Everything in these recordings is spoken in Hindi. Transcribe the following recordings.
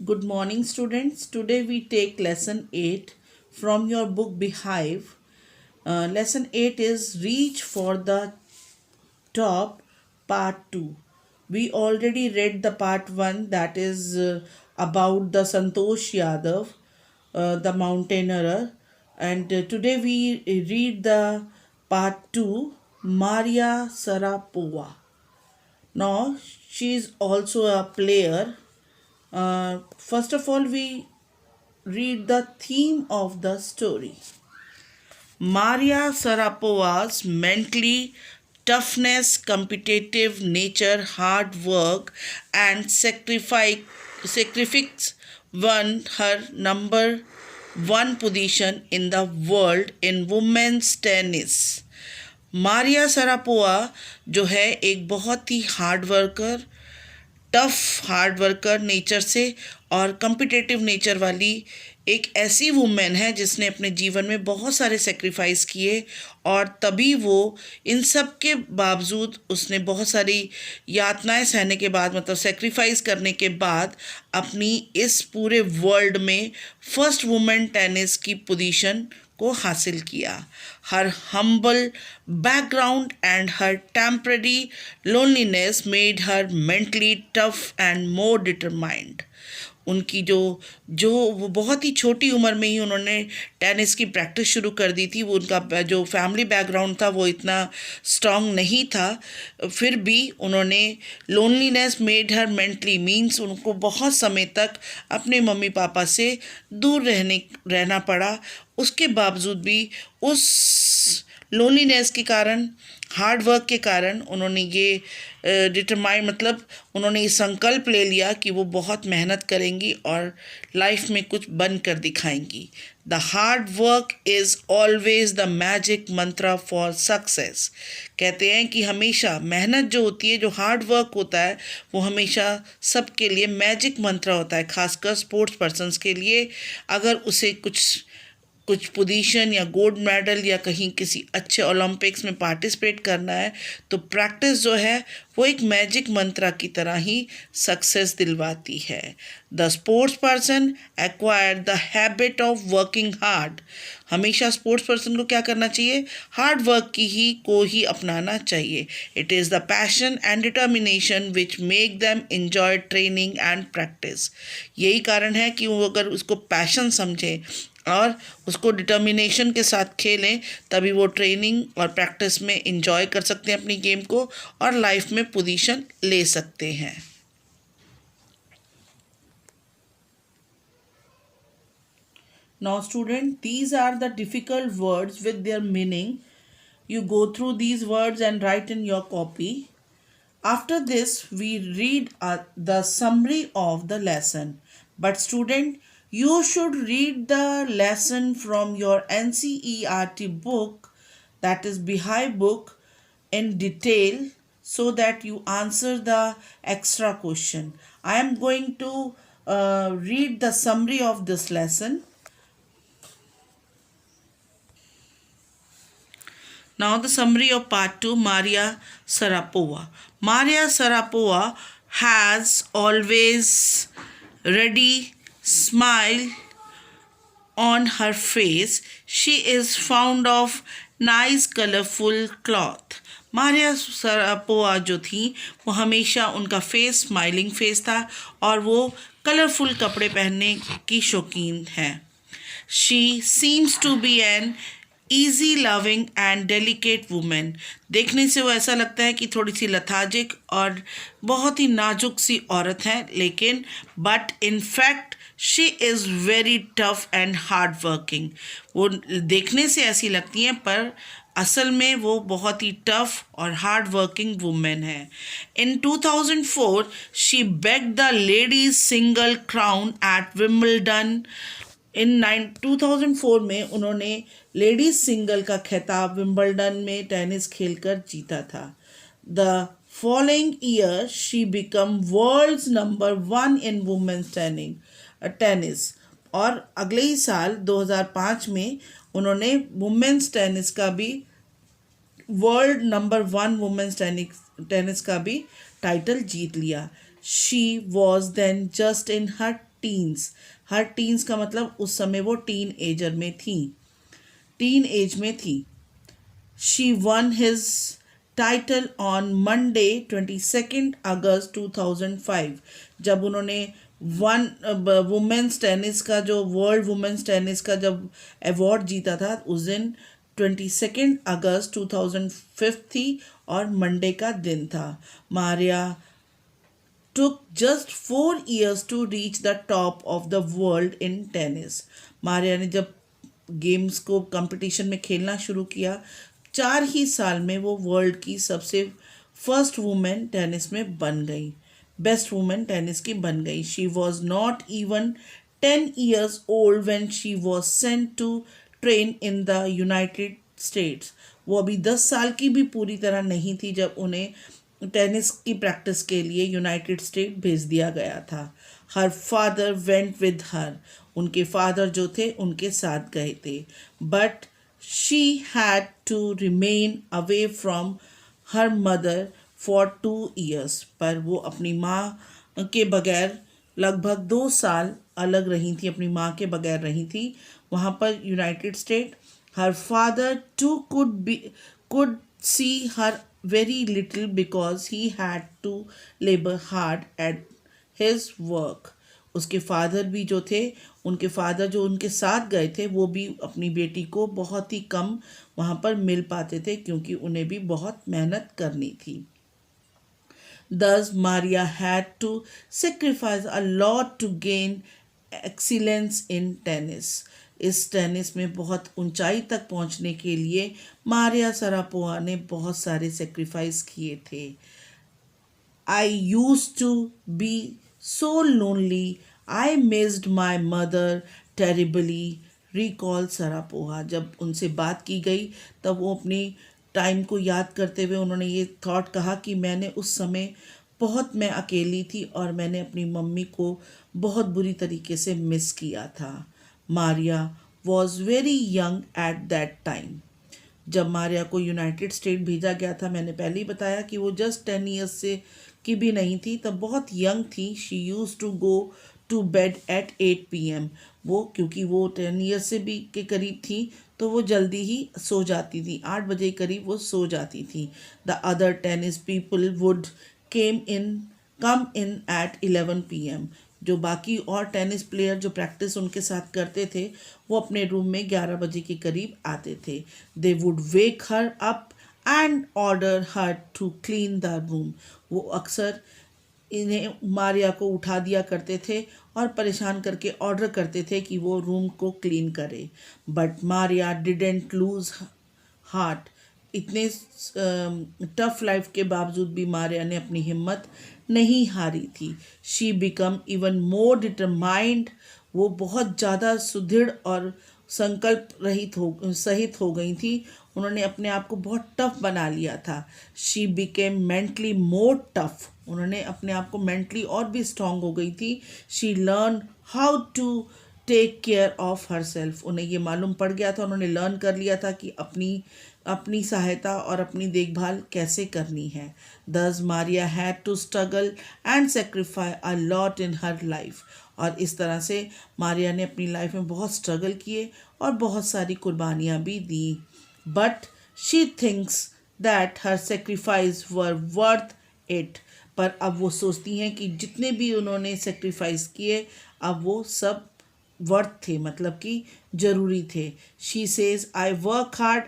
Good morning, students. Today we take lesson 8 from your book Behive. Lesson 8 is Reach for the Top, Part 2. We already read the Part 1, that is about the Santosh Yadav, the mountaineer, and today we read the Part 2, Maria Sarapova. Now, she is also a player. First of all, we read the theme of the story. Maria Sarapova's mentally toughness, competitive nature, hard work, and sacrifice won her number one position in the world in women's tennis. Maria सरापोवा जो है एक बहुत ही हार्ड वर्कर नेचर से और कम्पिटिटिव नेचर वाली एक ऐसी वुमेन है जिसने अपने जीवन में बहुत सारे सेक्रीफाइस किए और तभी वो इन सब के बावजूद उसने बहुत सारी यातनाएं सहने के बाद मतलब सेक्रीफाइस करने के बाद अपनी इस पूरे वर्ल्ड में फर्स्ट वुमेन टेनिस की पोजीशन को हासिल किया. Her humble background and her temporary loneliness made her mentally tough and more determined. उनकी जो जो वो बहुत ही छोटी उम्र में ही उन्होंने टेनिस की प्रैक्टिस शुरू कर दी थी. वो उनका जो फैमिली बैकग्राउंड था वो इतना स्ट्रांग नहीं था, फिर भी उन्होंने loneliness made her mentally means उनको बहुत समय तक अपने मम्मी पापा से दूर रहना पड़ा. उसके बावजूद भी उस लोनलीनेस के कारण, हार्ड वर्क के कारण उन्होंने ये डिटरमाइन मतलब उन्होंने ये संकल्प ले लिया कि वो बहुत मेहनत करेंगी और लाइफ में कुछ बन कर दिखाएंगी. The hard work is always the magic mantra for success. कहते हैं कि हमेशा मेहनत जो होती है, जो हार्ड वर्क होता है, वो हमेशा सबके लिए मैजिक मंत्रा होता है, खासकर स्पोर्ट्स पर्सन्स के लिए. अगर उसे कुछ पोजीशन या गोल्ड मेडल या कहीं किसी अच्छे ओलंपिक्स में पार्टिसिपेट करना है तो प्रैक्टिस जो है वो एक मैजिक मंत्रा की तरह ही सक्सेस दिलवाती है. The sports person acquire the habit of working hard. हमेशा स्पोर्ट्स पर्सन को क्या करना चाहिए? हार्ड वर्क को ही अपनाना चाहिए. It is the passion and determination which make them enjoy training and practice. यही कारण है कि वो अगर उसको पैशन समझें और उसको डिटर्मिनेशन के साथ खेलें तभी वो ट्रेनिंग और प्रैक्टिस में इंजॉय कर सकते हैं अपनी गेम को और लाइफ में पोजीशन ले सकते हैं. Now student, these are the difficult words with their meaning. You go through these words and write in your copy. After this, we read the summary of the lesson. But student, you should read the lesson from your NCERT book, that is Behive book, in detail so that you answer the extra question. I am going to read the summary of this lesson. Now the summary of part 2, Maria Sarapova. Maria Sarapova has always ready smile on her face. She is fond of nice colorful cloth. Maria सरापोवा जो थी वो हमेशा उनका फेस स्माइलिंग फेस था और वो कलरफुल कपड़े पहनने की शौकीन है. She seems to be an easy loving and delicate women. देखने से वो ऐसा लगता है कि थोड़ी सी लथाजिक और बहुत ही नाजुक सी औरत है, लेकिन but in fact she is very tough and hard working. वो देखने से ऐसी लगती हैं पर असल में वो बहुत ही टफ और हार्ड वर्किंग वुमेन है. In 2004 she bag the ladies single crown at Wimbledon. In 2004 में उन्होंने लेडीज सिंगल का खिताब विम्बलडन में टेनिस खेलकर जीता था. The following year she become world's number 1 in women's tennis. और अगले ही साल 2005 में उन्होंने वुमेन्स टेनिस का भी वर्ल्ड नंबर 1 वुमेन्स टेनिस का भी टाइटल जीत लिया. She was then just in her teens. Her teens का मतलब उस समय वो टीन एजर में थी, टीन एज में थी। She won his title on Monday 22nd August 2005 जब उन्होंने वन वुमेन्स टेनिस का जो वर्ल्ड वुमेन्स टेनिस का जब अवार्ड जीता था उस दिन 22nd अगस्त 2005 थी और मंडे का दिन था। Maria took just 4 years to reach the top of the world in tennis। Maria ने जब गेम्स को कंपटीशन में खेलना शुरू किया 4 ही साल में वो वर्ल्ड की सबसे फर्स्ट वुमेन टेनिस में बन गई, बेस्ट वुमेन टेनिस की बन गई। She was not even 10 years old when she was sent to train in the United states. वो अभी 10 साल की भी पूरी तरह नहीं थी जब उन्हें टेनिस की प्रैक्टिस के लिए यूनाइटेड स्टेट भेज दिया गया था। Her father went with her, उनके फादर जो थे उनके साथ गए थे। But she had to remain away from her mother for 2 years। पर वो अपनी माँ के बगैर लगभग 2 साल अलग रही थी, अपनी माँ के बगैर रही थी वहाँ पर United State. Her father too could see her very little because he had to labor hard at his work। उसके फादर भी जो थे, उनके फादर जो उनके साथ गए थे वो भी अपनी बेटी को बहुत ही कम वहाँ पर मिल पाते थे क्योंकि उन्हें भी बहुत मेहनत करनी थी। Thus Maria had to sacrifice a lot to gain excellence in tennis। इस टेनिस में बहुत ऊंचाई तक पहुंचने के लिए मारिया सरापोवा ने बहुत सारे सेक्रीफाइस किए थे। I used to be so lonely, I missed my mother terribly, recall सरापोवा। जब उनसे बात की गई तब वो अपनी टाइम को याद करते हुए उन्होंने ये थॉट कहा कि मैंने उस समय मैं अकेली थी और मैंने अपनी मम्मी को बहुत बुरी तरीके से मिस किया था। Maria was very young at that time. जब मारिया को यूनाइटेड स्टेट भेजा गया था, मैंने पहले ही बताया कि वो जस्ट 10 years से की भी नहीं थी, तब बहुत यंग थी। She use to go to bed at 8 PM। वो क्योंकि वो 10 years से भी के करीब थी तो वो जल्दी ही सो जाती थी, 8 बजे के करीब वो सो जाती थी। The other tennis people would come in at 11 PM। जो बाकी और टेनिस प्लेयर जो प्रैक्टिस उनके साथ करते थे वो अपने रूम में 11 बजे के करीब आते थे। They would wake her up and order her to clean the room. वो अक्सर इन्हें मारिया को उठा दिया करते थे और परेशान करके ऑर्डर करते थे कि वो रूम को क्लीन करे। But Maria didn't loose heart. इतने टफ लाइफ के बावजूद भी मारिया ने अपनी हिम्मत नहीं हारी थी। She become even more determined. वो बहुत ज़्यादा सुदृढ़ और संकल्प सहित हो गई थी। उन्होंने अपने आप को बहुत टफ बना लिया था। She became mentally more tough. उन्होंने अपने आप को मेंटली और भी स्ट्रांग हो गई थी। She learn how to take care of herself. उन्हें ये मालूम पड़ गया था, उन्होंने लर्न कर लिया था कि अपनी सहायता और अपनी देखभाल कैसे करनी है। Thus Maria had to struggle and sacrifice a lot in her life. और इस तरह से मारिया ने अपनी लाइफ में बहुत स्ट्रगल किए और बहुत सारी कुर्बानियाँ भी दी। But she thinks that her sacrifice were worth it. पर अब वो सोचती हैं कि जितने भी उन्होंने सेक्रीफाइस किए अब वो सब वर्थ थे, मतलब कि ज़रूरी थे। She says I work hard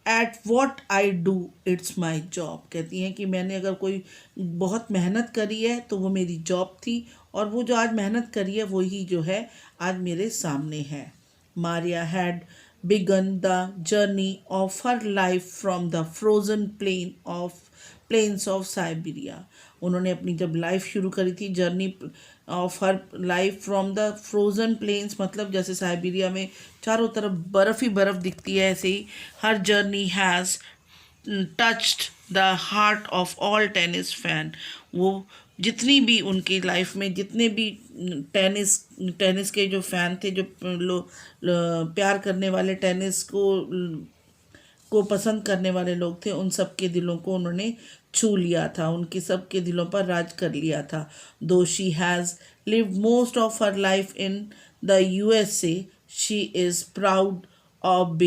at what I do, it's my job. कहती हैं कि मैंने अगर कोई बहुत मेहनत करी है तो वो मेरी जॉब थी और वो जो आज मेहनत करी है वही जो है आज मेरे सामने है। Maria had begun the journey of her life from the frozen plains of Siberia। उन्होंने अपनी जब लाइफ शुरू करी थी, journey of her life from the frozen plains, मतलब जैसे साइबेरिया में चारों तरफ बर्फ़ ही बर्फ़ दिखती है, ऐसे ही her journey has touched the heart of all tennis fan. वो जितनी भी उनकी लाइफ में जितने भी टेनिस के जो फ़ैन थे, जो प्यार करने वाले टेनिस को पसंद करने वाले लोग थे, उन सब के दिलों को उन्होंने छू लिया था, उनके सबके दिलों पर राज कर लिया था। दो she has lived most of her life in the USA, she is proud of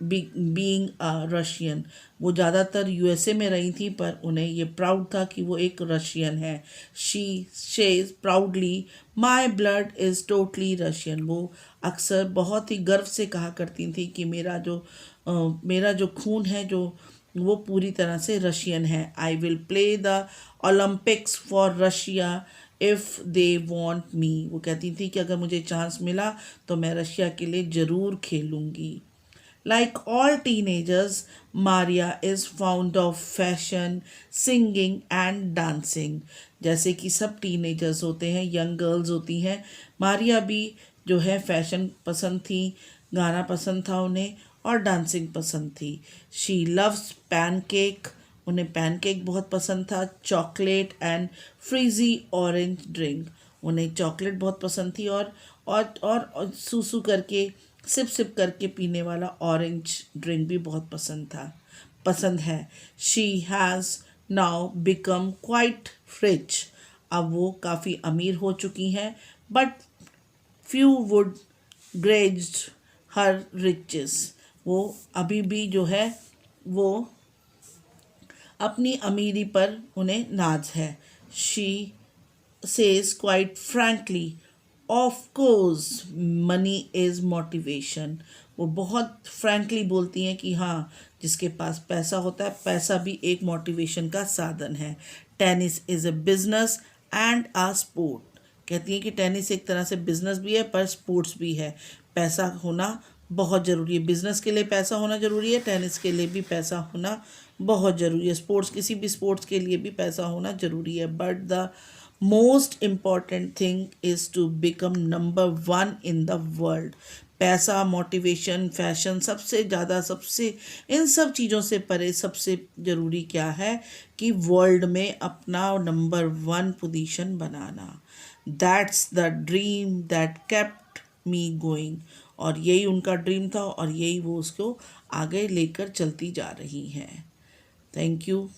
being a Russian. वो ज़्यादातर यूएसए में रही थी, पर उन्हें ये प्राउड था कि वो एक रशियन है। She says proudly my blood is totally Russian. वो अक्सर बहुत ही गर्व से कहा करती थी कि मेरा जो खून है जो वो पूरी तरह से रशियन है। I will play the Olympics for Russia if they want me. वो कहती थी कि अगर मुझे चांस मिला तो मैं रशिया के लिए ज़रूर खेलूँगी। Like all teenagers, Maria is fond of fashion, singing and dancing. जैसे कि सब टीनेजर्स होते हैं, यंग गर्ल्स होती हैं, मारिया भी जो है फैशन पसंद थी, गाना पसंद था उन्हें और डांसिंग पसंद थी। शी लव्स पैनकेक, उन्हें पैनकेक बहुत पसंद था। Chocolate and frizzy orange drink, उन्हें चॉकलेट बहुत पसंद थी और सूसू करके सिप सिप करके पीने वाला ऑरेंज ड्रिंक भी बहुत पसंद है। She has now become quite rich, अब वो काफ़ी अमीर हो चुकी हैं। But few would grudge her riches, वो अभी भी जो है वो अपनी अमीरी पर उन्हें नाज है। She says quite frankly of course money is motivation. वो बहुत फ्रैंकली बोलती हैं कि हाँ, जिसके पास पैसा होता है, पैसा भी एक मोटिवेशन का साधन है। Tennis is a business and a sport, कहती हैं कि टेनिस एक तरह से बिजनेस भी है पर स्पोर्ट्स भी है। पैसा होना बहुत ज़रूरी है, बिजनेस के लिए पैसा होना ज़रूरी है, टेनिस के लिए भी पैसा होना बहुत ज़रूरी है, किसी भी स्पोर्ट्स के लिए भी पैसा होना ज़रूरी है। But the most important thing is to become number 1 in the world. पैसा, मोटिवेशन, फैशन, सबसे इन सब चीज़ों से परे सबसे ज़रूरी क्या है कि वर्ल्ड में अपना number 1 position banana. That's the dream that kept me going. और यही उनका ड्रीम था और यही वो उसको आगे लेकर चलती जा रही हैं। Thank you.